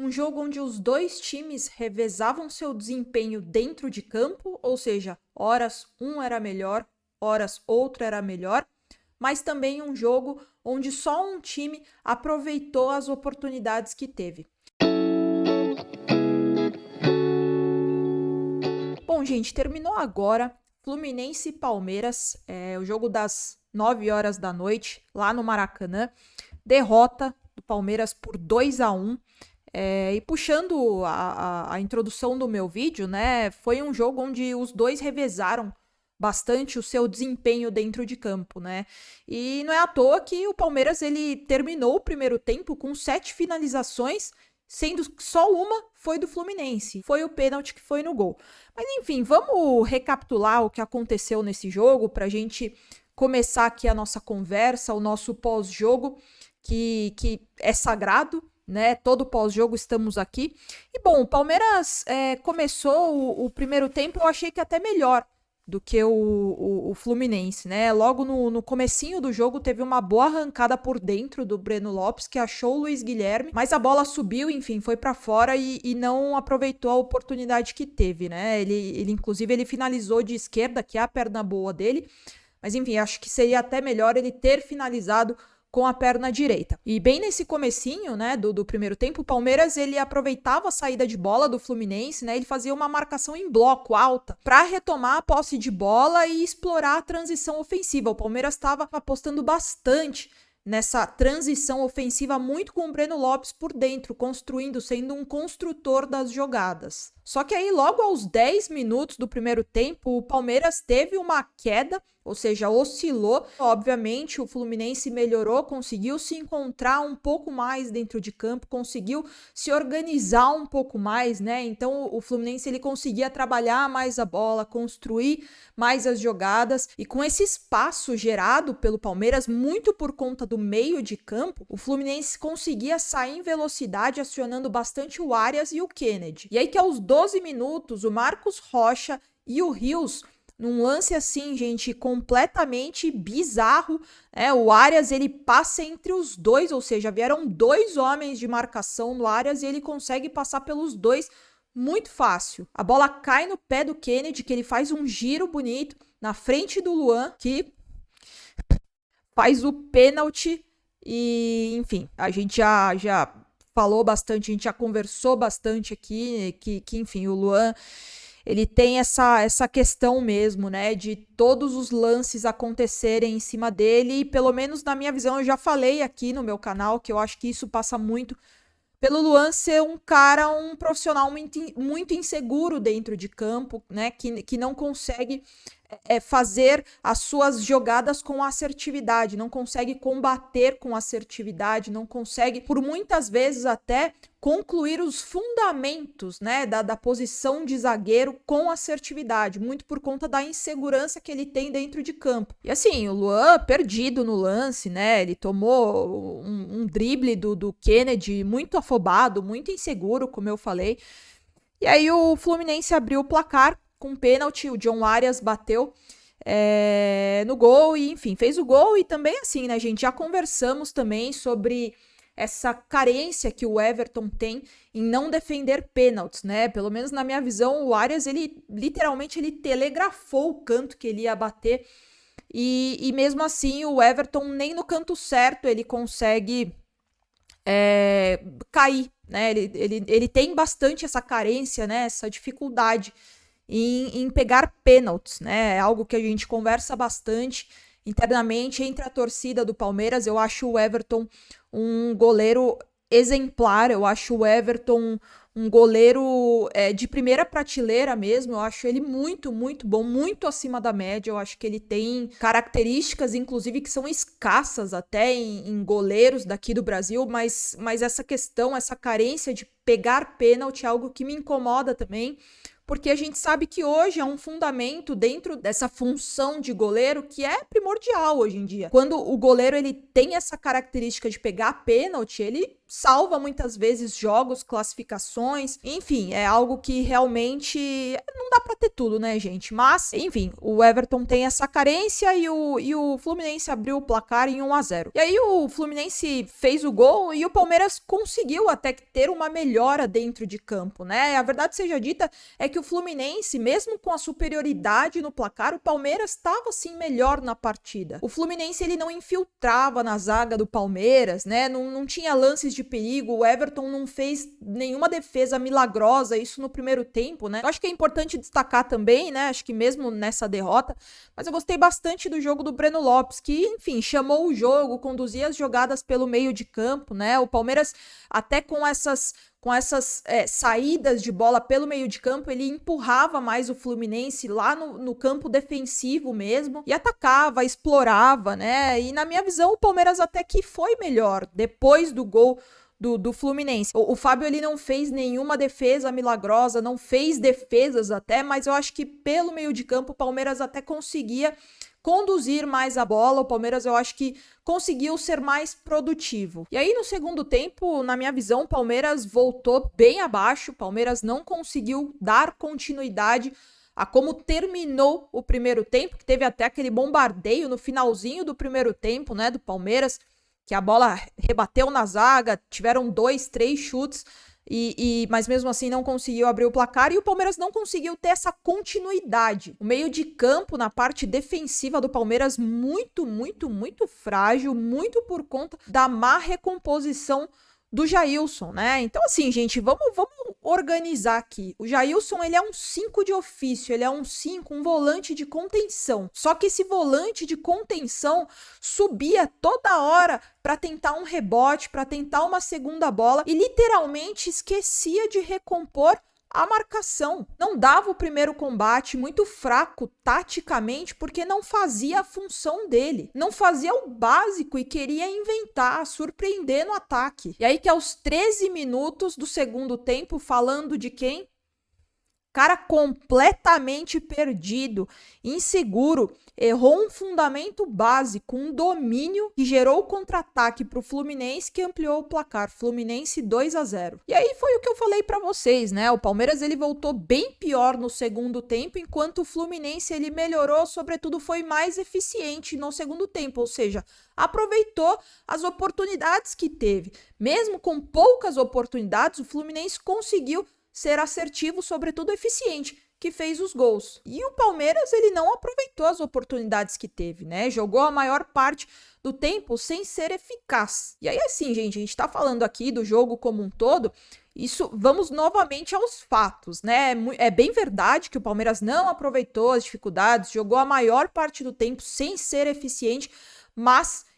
um jogo onde os dois times revezavam seu desempenho dentro de campo, ou seja, horas um era melhor, horas outro era melhor, mas também um jogo onde só um time aproveitou as oportunidades que teve. Bom, gente, terminou agora Fluminense e Palmeiras, o jogo das 9 horas da noite, lá no Maracanã. Derrota do Palmeiras por 2-1. E puxando a introdução do meu vídeo, né, foi um jogo onde os dois revezaram bastante o seu desempenho dentro de campo, né? E não é à toa que o Palmeiras ele terminou o primeiro tempo com 7 finalizações, sendo que só uma foi do Fluminense. Foi o pênalti que foi no gol. Mas enfim, vamos recapitular o que aconteceu nesse jogo pra gente começar aqui a nossa conversa, o nosso pós-jogo, que é sagrado, né? Todo pós-jogo estamos aqui. E bom, o Palmeiras começou o primeiro tempo, eu achei que até melhor do que o Fluminense, né? Logo no comecinho do jogo teve uma boa arrancada por dentro do Breno Lopes, que achou o Luiz Guilherme, mas a bola subiu, enfim, foi pra fora e não aproveitou a oportunidade que teve, né? Ele inclusive, ele finalizou de esquerda, que é a perna boa dele, mas enfim, acho que seria até melhor ele ter finalizado com a perna direita. E bem nesse comecinho, né, do primeiro tempo, o Palmeiras ele aproveitava a saída de bola do Fluminense, né, ele fazia uma marcação em bloco alta para retomar a posse de bola e explorar a transição ofensiva. O Palmeiras estava apostando bastante nessa transição ofensiva, muito com o Breno Lopes por dentro, construindo, sendo um construtor das jogadas. Só que aí, logo aos 10 minutos do primeiro tempo, o Palmeiras teve uma queda, ou seja, oscilou. Obviamente, o Fluminense melhorou, conseguiu se encontrar um pouco mais dentro de campo, conseguiu se organizar um pouco mais, né? Então, o Fluminense ele conseguia trabalhar mais a bola, construir mais as jogadas. E com esse espaço gerado pelo Palmeiras, muito por conta do meio de campo, o Fluminense conseguia sair em velocidade, acionando bastante o Arias e o Kennedy. E aí que aos 12 minutos, o Marcos Rocha e o Rios, num lance assim, gente, completamente bizarro, o Arias ele passa entre os dois, ou seja, vieram 2 homens de marcação no Arias e ele consegue passar pelos dois muito fácil. A bola cai no pé do Kennedy, que ele faz um giro bonito na frente do Luan, que faz o pênalti e, enfim, a gente já falou bastante, a gente já conversou bastante aqui, que enfim, o Luan, ele tem essa questão mesmo, né, de todos os lances acontecerem em cima dele, e pelo menos na minha visão, eu já falei aqui no meu canal, que eu acho que isso passa muito pelo Luan ser um cara, um profissional muito inseguro dentro de campo, né, que não consegue fazer as suas jogadas com assertividade, não consegue combater com assertividade, não consegue, por muitas vezes até, concluir os fundamentos, né, da posição de zagueiro com assertividade, muito por conta da insegurança que ele tem dentro de campo. E assim, o Luan perdido no lance, né, ele tomou um drible do Kennedy muito afobado, muito inseguro, como eu falei, e aí o Fluminense abriu o placar com pênalti, o John Arias bateu no gol e, enfim, fez o gol. E também assim, né, gente, já conversamos também sobre essa carência que o Everton tem em não defender pênaltis, né? Pelo menos na minha visão, o Arias, ele literalmente ele telegrafou o canto que ele ia bater e mesmo assim o Everton nem no canto certo ele consegue cair, né? Ele tem bastante essa carência, né? Essa dificuldade em pegar pênaltis, né? É algo que a gente conversa bastante internamente entre a torcida do Palmeiras. Eu acho o Everton um goleiro exemplar, eu acho o Everton um goleiro de primeira prateleira mesmo, eu acho ele muito, muito bom, muito acima da média. Eu acho que ele tem características, inclusive, que são escassas até em goleiros daqui do Brasil, mas essa questão, essa carência de pegar pênalti é algo que me incomoda também, porque a gente sabe que hoje é um fundamento dentro dessa função de goleiro que é primordial hoje em dia. Quando o goleiro ele tem essa característica de pegar pênalti, ele salva muitas vezes jogos, classificações, enfim, é algo que realmente não dá pra ter tudo, né, gente? Mas, enfim, o Everton tem essa carência e o Fluminense abriu o placar em 1-0. E aí o Fluminense fez o gol e o Palmeiras conseguiu até ter uma melhor melhora dentro de campo, né? A verdade seja dita é que o Fluminense, mesmo com a superioridade no placar, o Palmeiras estava sim melhor na partida. O Fluminense ele não infiltrava na zaga do Palmeiras, né? Não tinha lances de perigo, o Everton não fez nenhuma defesa milagrosa, isso no primeiro tempo, né? Eu acho que é importante destacar também, né? Acho que mesmo nessa derrota, mas eu gostei bastante do jogo do Breno Lopes, que, enfim, chamou o jogo, conduzia as jogadas pelo meio de campo, né? O Palmeiras, até com essas saídas de bola pelo meio de campo, ele empurrava mais o Fluminense lá no campo defensivo mesmo, e atacava, explorava, né? E na minha visão, o Palmeiras até que foi melhor depois do gol do Fluminense. O Fábio ele não fez nenhuma defesa milagrosa, não fez defesas até, mas eu acho que pelo meio de campo o Palmeiras até conseguia conduzir mais a bola. O Palmeiras eu acho que conseguiu ser mais produtivo. E aí no segundo tempo, na minha visão, o Palmeiras voltou bem abaixo, o Palmeiras não conseguiu dar continuidade a como terminou o primeiro tempo, que teve até aquele bombardeio no finalzinho do primeiro tempo, né, do Palmeiras, que a bola rebateu na zaga, tiveram 2, 3 chutes, mas mesmo assim não conseguiu abrir o placar, e o Palmeiras não conseguiu ter essa continuidade. O meio de campo na parte defensiva do Palmeiras muito, muito, muito frágil, muito por conta da má recomposição do Jailson, né? Então assim, gente, vamos organizar aqui. O Jailson, ele é um 5 de ofício, ele é um 5, um volante de contenção. Só que esse volante de contenção subia toda hora para tentar um rebote, para tentar uma segunda bola e literalmente esquecia de recompor a marcação. Não dava o primeiro combate, muito fraco taticamente, porque não fazia a função dele. Não fazia o básico e queria inventar, surpreender no ataque. E aí que aos 13 minutos do segundo tempo, falando de quem? Cara completamente perdido, inseguro, errou um fundamento básico, um domínio que gerou o contra-ataque para o Fluminense, que ampliou o placar. Fluminense 2-0. E aí foi o que eu falei para vocês, né? O Palmeiras ele voltou bem pior no segundo tempo, enquanto o Fluminense ele melhorou, sobretudo foi mais eficiente no segundo tempo, ou seja, aproveitou as oportunidades que teve. Mesmo com poucas oportunidades, o Fluminense conseguiu ser assertivo, sobretudo eficiente, que fez os gols. E o Palmeiras, ele não aproveitou as oportunidades que teve, né? Jogou a maior parte do tempo sem ser eficaz. E aí, assim, gente, a gente tá falando aqui do jogo como um todo, isso, vamos novamente aos fatos, né? É bem verdade que o Palmeiras não aproveitou as dificuldades, jogou a maior parte do tempo sem ser eficiente, mas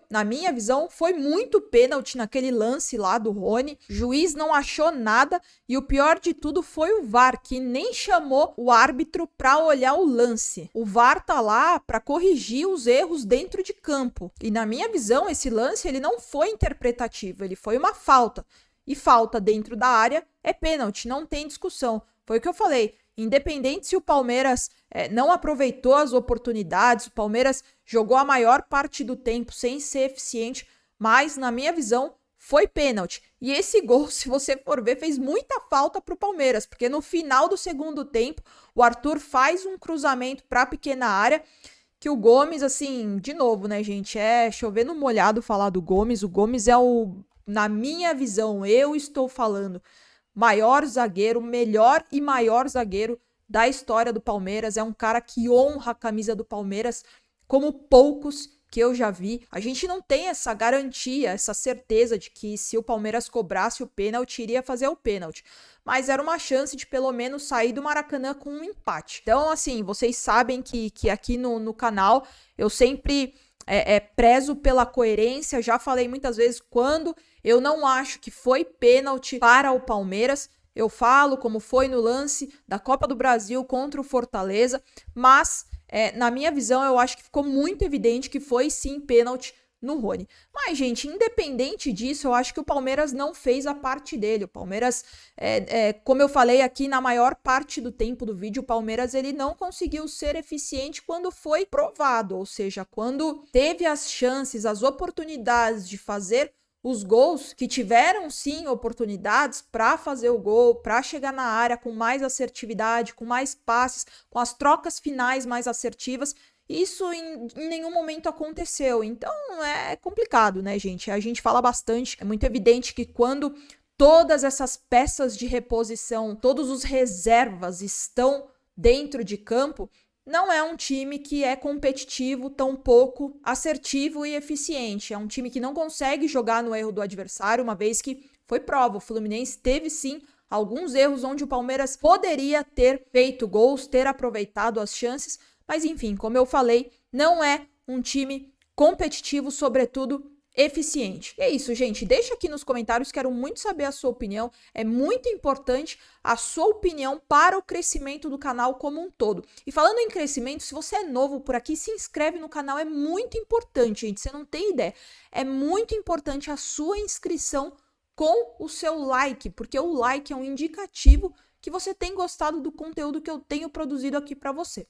na minha visão, foi muito pênalti naquele lance lá do Rony. O juiz não achou nada e o pior de tudo foi o VAR, que nem chamou o árbitro para olhar o lance. O VAR tá lá para corrigir os erros dentro de campo. E na minha visão, esse lance ele não foi interpretativo, ele foi uma falta. E falta dentro da área é pênalti, não tem discussão. Foi o que eu falei. Independente se o Palmeiras não aproveitou as oportunidades, o Palmeiras jogou a maior parte do tempo sem ser eficiente, mas, na minha visão, foi pênalti. E esse gol, se você for ver, fez muita falta para o Palmeiras, porque no final do segundo tempo, o Arthur faz um cruzamento para a pequena área, que o Gomes, assim, de novo, né, gente, chover no molhado falar do Gomes. O Gomes é na minha visão, eu estou falando, maior zagueiro, melhor e maior zagueiro da história do Palmeiras. É um cara que honra a camisa do Palmeiras como poucos que eu já vi. A gente não tem essa garantia, essa certeza de que se o Palmeiras cobrasse o pênalti, iria fazer o pênalti. Mas era uma chance de pelo menos sair do Maracanã com um empate. Então, assim, vocês sabem que aqui no canal eu sempre prezo pela coerência. Já falei muitas vezes, quando eu não acho que foi pênalti para o Palmeiras, eu falo como foi no lance da Copa do Brasil contra o Fortaleza, mas na minha visão eu acho que ficou muito evidente que foi sim pênalti no Rony. Mas, gente, independente disso, eu acho que o Palmeiras não fez a parte dele. O Palmeiras, como eu falei aqui na maior parte do tempo do vídeo, o Palmeiras ele não conseguiu ser eficiente quando foi provado, ou seja, quando teve as chances, as oportunidades de fazer os gols, que tiveram sim oportunidades para fazer o gol, para chegar na área com mais assertividade, com mais passes, com as trocas finais mais assertivas. Isso em nenhum momento aconteceu. Então é complicado, né, gente? A gente fala bastante. É muito evidente que quando todas essas peças de reposição, todos os reservas estão dentro de campo, não é um time que é competitivo, tampouco assertivo e eficiente. É um time que não consegue jogar no erro do adversário, uma vez que foi prova. O Fluminense teve sim alguns erros onde o Palmeiras poderia ter feito gols, ter aproveitado as chances, mas enfim, como eu falei, não é um time competitivo, sobretudo eficiente. E é isso, gente. Deixa aqui nos comentários, quero muito saber a sua opinião. É muito importante a sua opinião para o crescimento do canal como um todo. E falando em crescimento, se você é novo por aqui, se inscreve no canal, é muito importante, gente. Você não tem ideia. É muito importante a sua inscrição com o seu like, porque o like é um indicativo que você tem gostado do conteúdo que eu tenho produzido aqui para você.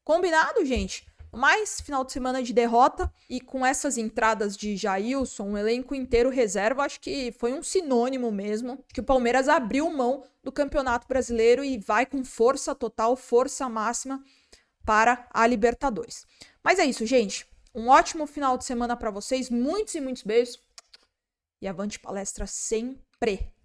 Combinado, gente? Mais final de semana de derrota e com essas entradas de Jailson, um elenco inteiro reserva, acho que foi um sinônimo mesmo, que o Palmeiras abriu mão do Campeonato Brasileiro e vai com força total, força máxima para a Libertadores. Mas é isso, gente. Um ótimo final de semana para vocês, muitos e muitos beijos e avante palestra sempre!